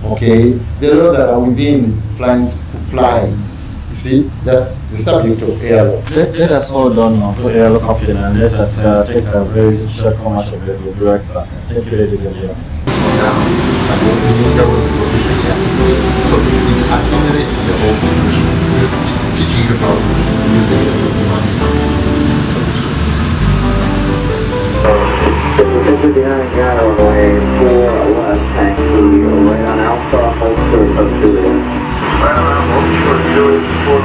Okay? The laws that are within flying. You see, that's the subject of air law. Let us hold on to air law, Captain, and let us take a very short commercial break. We'll be right back. Thank you, ladies and gentlemen. So it accelerates the whole situation. Teaching about using it with money. So, behind Got runway 4 left, taxi right on Alpha, hold short of Juliet. Right on, hold short, Juliet, 4,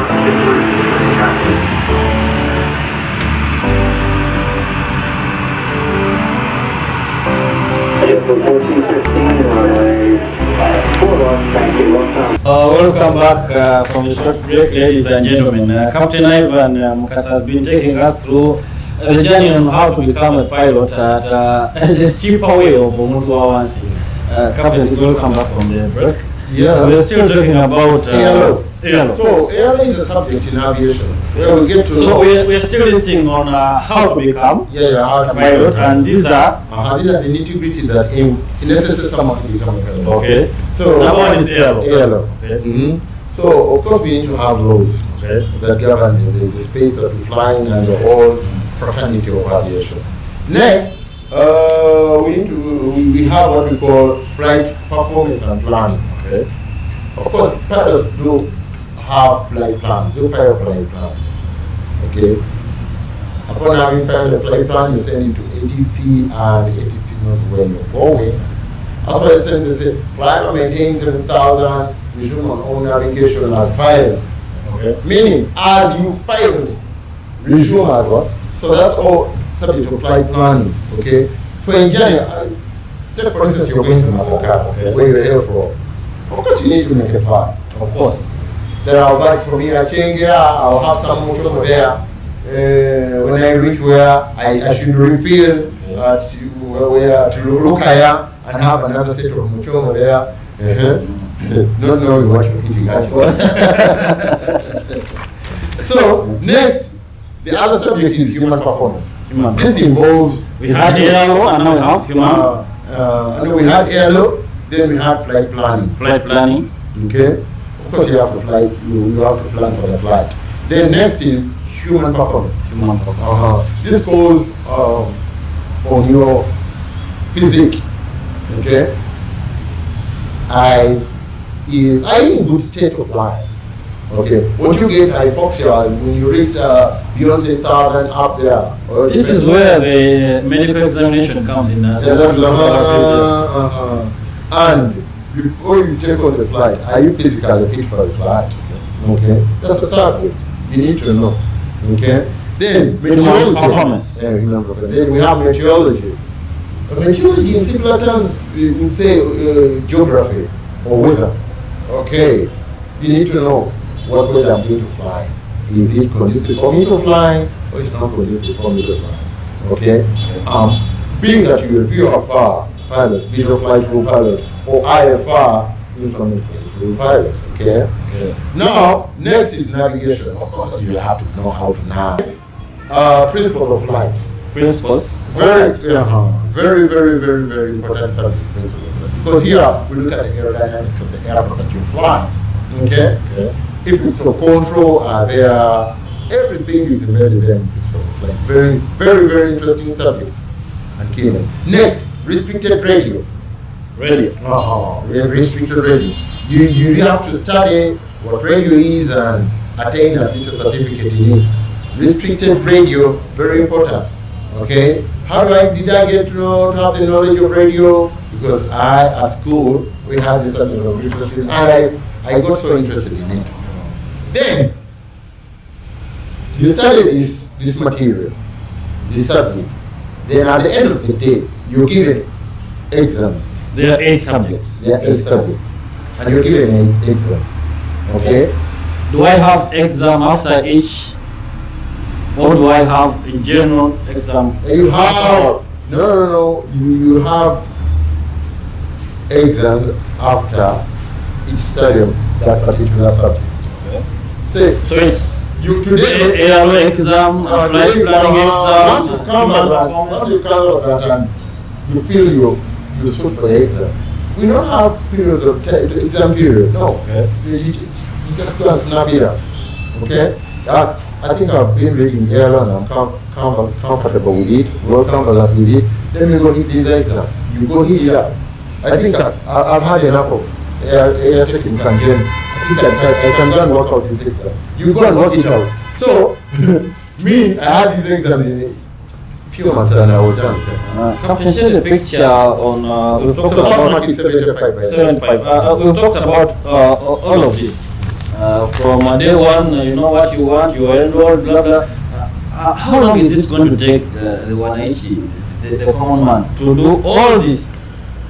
Welcome back from the short break, ladies and gentlemen. Captain Ivan Mukasa has been taking us through the journey on how to become a pilot at a cheaper way of Omuntu Awansi. Captain, welcome back from the break. Yeah, we're still talking about airlaw. So airlaw is a subject in aviation where we get to know. So we're still listing on how to become how to a pilot, and these are the nitty-gritty that aim in essence someone to become a pilot. okay. So that one is airlaw. Okay. Mm-hmm. So of course we need to have laws that govern the space that we fly in and the whole fraternity of aviation. Next, we have what we call flight performance and planning. Okay. Of course, pilots do have flight plans. You file flight plans. Okay. Upon having filed a flight plan, you send it to ATC, and ATC knows where you're going. That's why they say, pilot maintain 7,000, resume on own navigation as filed. Okay. Meaning, as you filed, resume as what? So that's all subject to flight planning. Okay. For engineering, take for instance, you're going to Masaka, where you're here from. Of course, you need to make a plan. Of course. Then I'll buy from here, I'll have some motor over there. When I reach where I should refill to Lukaya and have another set of motor over there. Not knowing what you're eating actually. So, next, the other subject is human performance. This involves. We had airlaw and now we have human. We had airlaw, then we had flight planning. Flight planning. Okay. Of course, you have to fly. You have to plan for the flight. Then next is human performance. Human performance. This goes on your physique. Okay. Eyes, ears, are in good state of mind. Okay. What you get hypoxia when you reach beyond 10,000 up there. This is where the medical examination comes in. And before you take on the flight, are you physically fit for the flight? Okay. That's the subject. You need to know. Okay. Then Human meteorology. performance. Human performance. Then we have meteorology. Meteorology in simpler terms, you would say geography or weather. Okay, you need to know what weather I'm going to fly. Is it conducive for me to fly, or is it not conducive for me to fly? Okay. Being that you're a VFR pilot, visual flight rule pilot, or IFR, infrared flight rule pilot. Okay. Now, next is navigation. Of course, you have to know how to navigate. Principles of flight. Principles. Very, very important subject. Because here we look at the aerodynamics of the aircraft that you fly. Okay? If it's a control, there, everything is embedded in principles of flight. Very interesting subject. And key. Next, restricted radio. Restricted radio. You have to study what radio is and attain at least a certificate in it. Restricted radio, very important. Okay, did I get to have the knowledge of radio? Because at school we had this subject of research, and I got so interested in it. Then you study this material, these subjects. Then at the end of the day, you're given exams. There are 8 subjects. There are 8 subjects, and you're given exams. Okay. Do I have exam after each? Or do I have a general exam? You have no. You have exams after each study of that particular subject. Say, so it's you today ARO exam, flight planning exam. Once you come out that and you feel you suit for the exam. We don't have periods of exam period. No, you just go and snap it up. Okay. I think I've been reading here and I'm comfortable with it, well comfortable with it. Let me go hit this exam. You go hit it up. I think I've had enough of air taking tangent. I think I can go and work out this exam. You go and work it out. So, me, I had this exam in a few months and I was done. Can you share the picture on, we've talked about 75 by 75. We've talked about all of this. From day one, you know what you want, you enroll, blah blah. How long is this going to take the 180, the common man, to do all this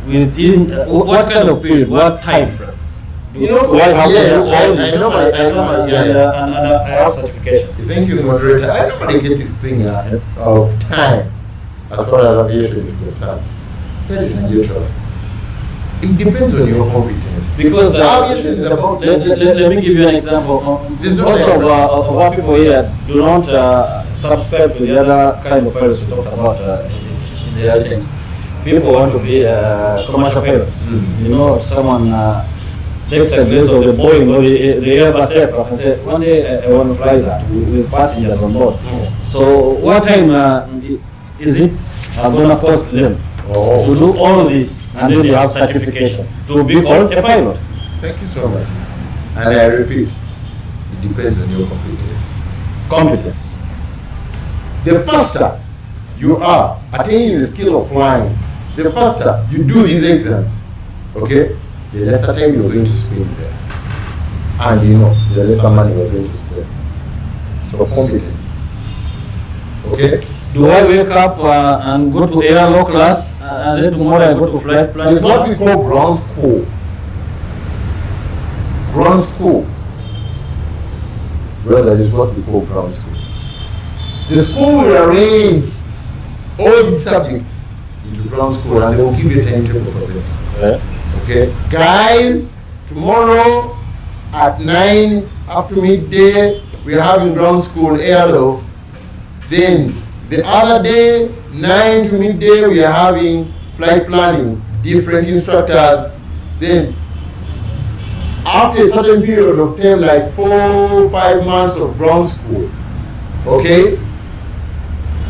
within what kind of period, what time frame? Do I have to do all this? And I have certification. Thank you, moderator. I normally get this thing of time as far as aviation is concerned. Ladies and gentlemen, it depends on your competence. Because aviation is about. Let me give you an example. Most of our people here do not subscribe to the other kind of pilots we talked about in the other times. People want to be commercial pilots. You know, someone takes a glimpse of the Boeing or the Airbus aircraft and say, one day I want to fly that with passengers on board. So what time is it going to cost them to do all this, and then you have certification to be called a pilot? Thank you so much. And I repeat, it depends on your competence. The faster you are attaining the skill of flying, the faster you do these exams, okay, the lesser time you're going to spend there. And the lesser money you're going to spend. So competence. Okay? Do I wake up and go to P.P.L Class and then tomorrow I go to flight plan? It's what we call ground school. Ground school. Well, that is what we call ground school. The school will arrange all these subjects into ground school and they will give you a timetable for them. Okay? Guys, tomorrow at 9 up to midday, we're having ground school ALO. Then the other day, 9 to midday, we are having flight planning, different instructors. Then after a certain period of time, like 4 or 5 months of ground school, okay,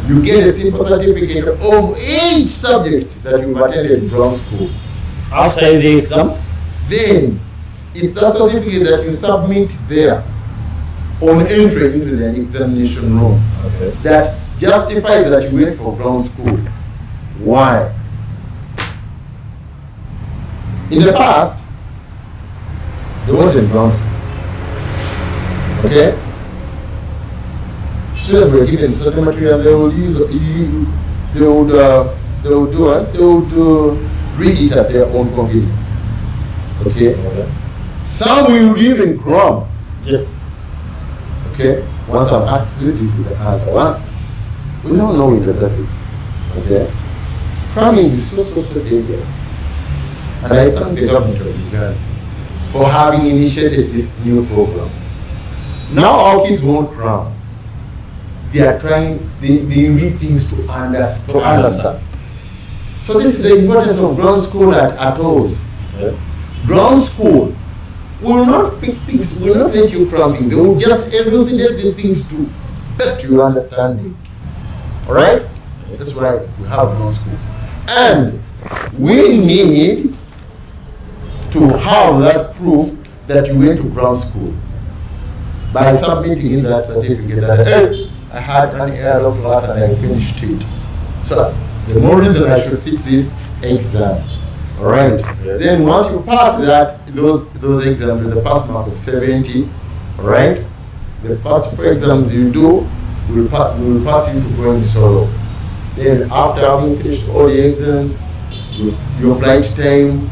you get a simple certificate of each subject that you've attended ground school. After the exam? Then it's that certificate that you submit there on entry into the examination room that justifies that you went for ground school. Why? In the past, there wasn't ground school. Okay? students were given study material, they would use, they would read it at their own convenience. Okay? Some will even cram. Yes. Okay? Once I've asked you, this is the answer. One, we don't know if the basics. Okay? Cramming is so dangerous. And I thank the government of Uganda for having initiated this new program. Now our kids won't cram. They are trying, they read things to understand. So this is the importance of ground school at atolls. Yeah. Ground school will not fix things, will not let you cram things. They will just elucidate the things to best your understanding. Alright? That's why we have ground school. And we need to have that proof that you went to ground school by submitting in that certificate that, hey, I had an P.P.L class and I finished it. So the more reason I should sit this exam. Alright. Then once you pass that, those exams with a pass mark of 70, alright, the first 4 exams you do will pass you to going solo. Then after having finished all the exams, your flight time,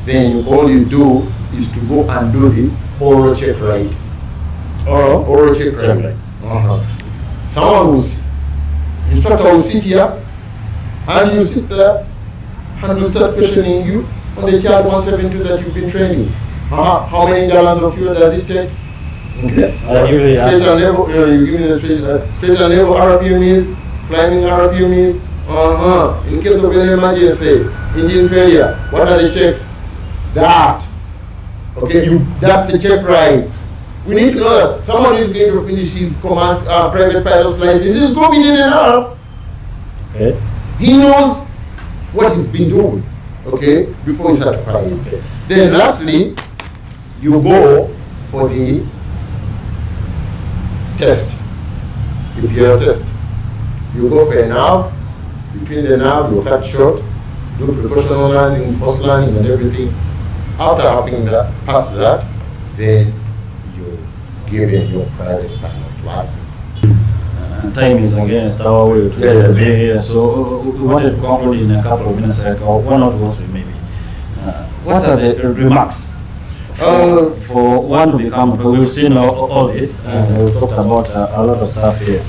then all you do is to go and do the oral check ride. Oral check ride. Instructor will sit here, and you sit there, and will start questioning you on the child 172 that you've been training. How many gallons of fuel does it take? Okay. Straight and level, you give me the straight and level RPM is, climbing RPM is, in case of any emergency, engine failure, what are the checks? That. Okay, that's the check ride. We need to know that someone is going to finish his private pilot's license. This is competent enough. Okay. He knows what he's been doing, okay, before he's certified. Okay. Then lastly, you go for the test, the P.P.L test. You go for a nav, between the nav you cut short, do precautional landing, forced landing and everything. After having passed that, then you give in your private pilot's license. Time is against our will to be here, so we wanted to conclude in a couple of minutes, like 1 or 2 or 3 maybe. What are the remarks for one to become? We've seen all this, and we've talked about a lot of stuff here.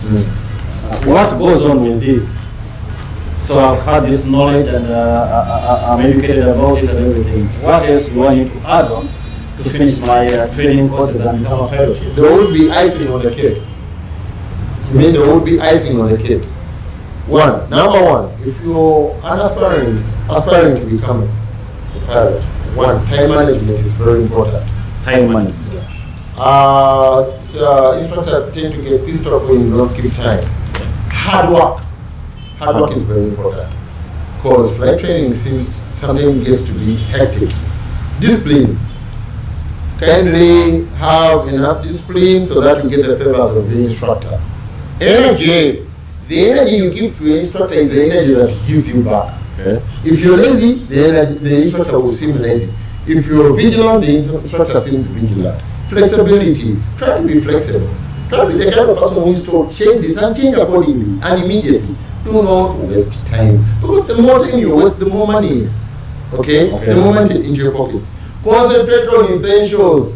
What goes on with this? So I've had this knowledge and I'm educated about it and everything. What else do I need to add on to finish my training courses and become a pilot here? There will be icing on the cake. I mean, there will be icing on the cake. Number one, if you're an aspiring to become a pilot, time management is very important. Time management. Instructors tend to get pissed off when you don't give time. Hard work is very important, because flight training sometimes gets to be hectic. Discipline. Kindly have enough discipline so that you get the favors of the instructor. Energy. The energy you give to the instructor is the energy that he gives you back. Okay. If you're lazy, the instructor will seem lazy. If you're vigilant, the instructor seems vigilant. Flexibility. Try to be flexible. Try to be the kind of person who is told, change this and change accordingly and immediately. Do not waste time. Because the more time you waste, the more money. Okay? The more money into your pockets. Concentrate on essentials.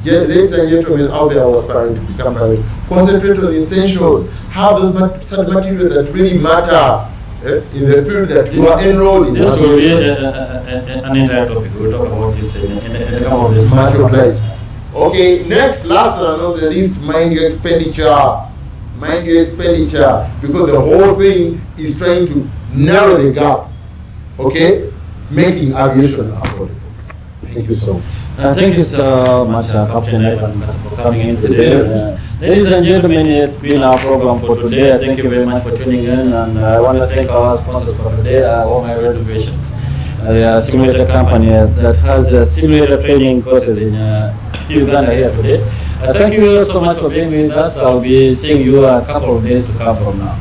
Ladies and gentlemen out there who are aspiring to become pilot, concentrate on essentials. Have those materials that really matter in the field that you are enrolled in. This will be an entire topic. We'll talk about this in a couple of days. Much obliged. Okay, next, last and not the least, mind your expenditure. Mind your expenditure, because the whole thing is trying to narrow the gap. Okay? Making aviation affordable. Thank you so much. Thank you so much, Captain Evan, for coming in today. Ladies and gentlemen, it's been our program for today. Thank you very much for tuning in, and I want to thank our sponsors for today, All My Renovations, a simulator company that has simulator training courses in Uganda here today. Thank you so much for being with us. I'll be seeing you a couple of days to come from now.